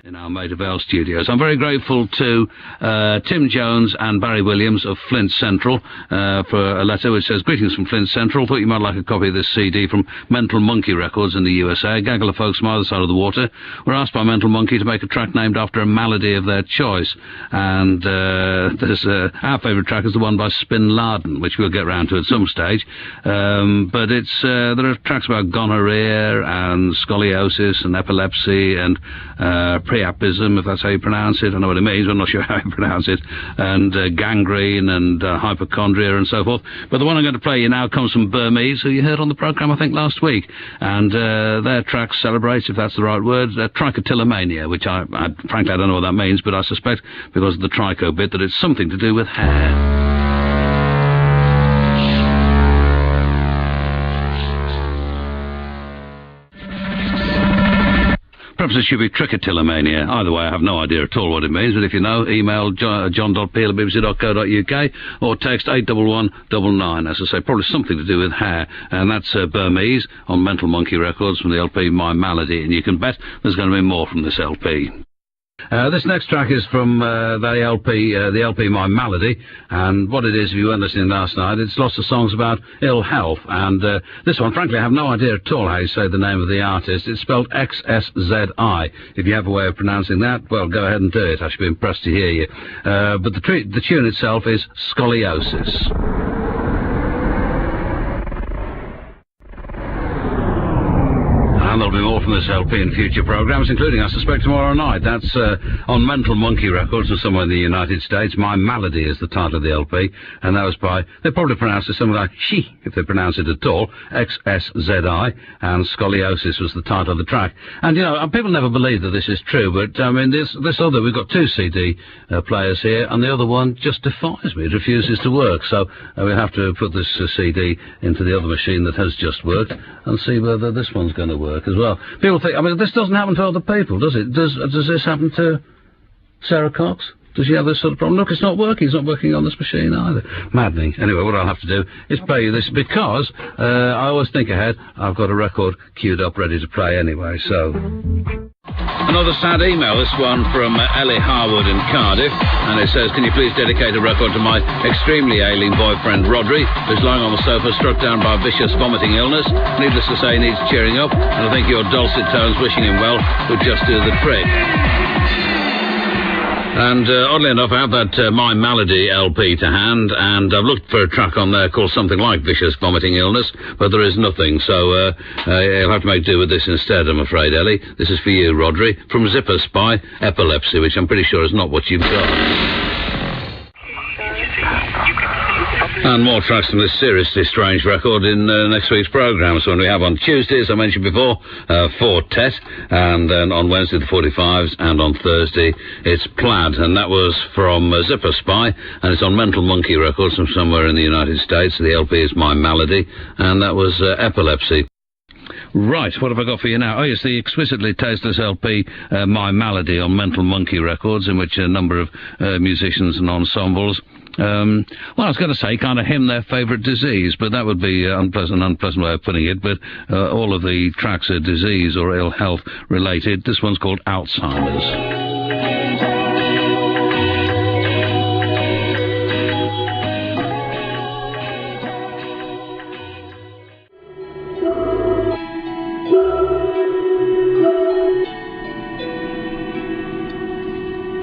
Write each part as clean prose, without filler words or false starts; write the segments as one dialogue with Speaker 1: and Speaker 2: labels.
Speaker 1: In our Maida Vale studios. I'm very grateful to Tim Jones and Barry Williams of Flint Central for a letter which says, "Greetings from Flint Central. Thought you might like a copy of this CD from Mental Monkey Records in the USA. A gaggle of folks from either side of the water were asked by Mental Monkey to make a track named after a malady of their choice. And there's our favourite track is the one by Spin Laden, which we'll get round to at some stage. But it's there are tracks about gonorrhea and scoliosis and epilepsy and priapism, if that's how you pronounce it. I know what it means, but I'm not sure how you pronounce it, and gangrene and hypochondria and so forth. But the one I'm going to play you now comes from Burmese, who you heard on the programme, I think, last week. And their track celebrates, if that's the right word, trichotillomania, which frankly, I don't know what that means, but I suspect, because of the tricho bit, that it's something to do with hair. Perhaps it should be trichotillomania. Either way, I have no idea at all what it means, but if you know, email john.peel@bbc.co.uk or text 81199. As I say, probably something to do with hair. And that's Burmese on Mental Monkey Records from the LP My Malady. And you can bet there's going to be more from this LP. This next track is from the LP My Malady, and what it is, if you weren't listening last night, it's lots of songs about ill health, and this one, frankly, I have no idea at all how you say the name of the artist. It's spelled XSZI. If you have a way of pronouncing that, well, go ahead and do it. I should be impressed to hear you. But the tune itself is Scoliosis. And there'll be more from this LP in future programmes, including, I suspect, tomorrow night. That's on Mental Monkey Records from somewhere in the United States. My Malady is the title of the LP, and that was by, they probably pronounce it something like she, if they pronounce it at all, XSZI, and Scoliosis was the title of the track. And, you know, people never believe that this is true, but, I mean, this other, we've got two CD players here, and the other one just defies me. It refuses to work, so we'll have to put this CD into the other machine that has just worked and see whether this one's going to work as well. People think, I mean, this doesn't happen to other people, does it? Does this happen to Sarah Cox? Does she have this sort of problem? Look, it's not working. It's not working on this machine either. Maddening. Anyway, what I'll have to do is play you this because I always think ahead. I've got a record queued up ready to play anyway, so... Another sad email, this one from Ellie Harwood in Cardiff, and it says, "Can you please dedicate a record to my extremely ailing boyfriend Rodri, who's lying on the sofa struck down by a vicious vomiting illness. Needless to say, he needs cheering up, and I think your dulcet tones wishing him well would just do the trick." And oddly enough, I have that My Malady LP to hand, and I've looked for a track on there called something like Vicious Vomiting Illness, but there is nothing, so you'll have to make do with this instead, I'm afraid, Ellie. This is for you, Rodri, from Zipper Spy, Epilepsy, which I'm pretty sure is not what you've got. And more tracks from this seriously strange record in next week's programme. So when we have on Tuesday, as I mentioned before, Fortet, and then on Wednesday the 45s, and on Thursday it's Plaid, and that was from Zipper Spy, and it's on Mental Monkey Records from somewhere in the United States. The LP is My Malady, and that was Epilepsy. Right, what have I got for you now? Oh, yes, the exquisitely tasteless LP, My Malady, on Mental Monkey Records, in which a number of musicians and ensembles, well, I was going to say kind of hymn their favourite disease, but that would be an unpleasant way of putting it, but all of the tracks are disease or ill health related. This one's called Alzheimer's.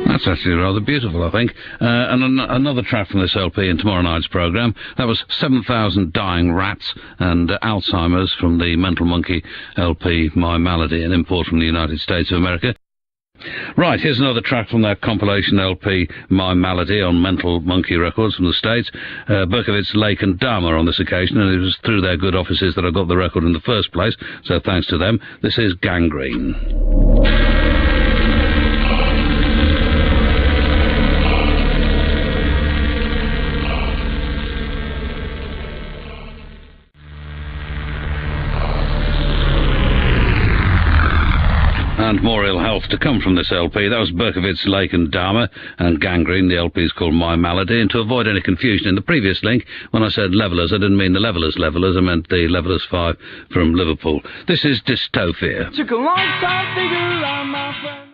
Speaker 1: That's actually rather beautiful, I think. And another track from this LP in tomorrow night's programme. That was 7,000 Dying Rats and Alzheimer's from the Mental Monkey LP My Malady, an import from the United States of America. Right, here's another track from their compilation LP My Malady on Mental Monkey Records from the States. Berkowitz, Lake and Dharma on this occasion, and it was through their good offices that I got the record in the first place, so thanks to them. This is Gangrene. And more ill health to come from this LP. That was Berkowitz, Lake and Dharma, and Gangrene. The LP is called My Malady. And to avoid any confusion, in the previous link, when I said Levellers, I didn't mean the Levellers, I meant the Levellers 5 from Liverpool. This is Dystopia.
Speaker 2: Took a long time figuring out, my friend.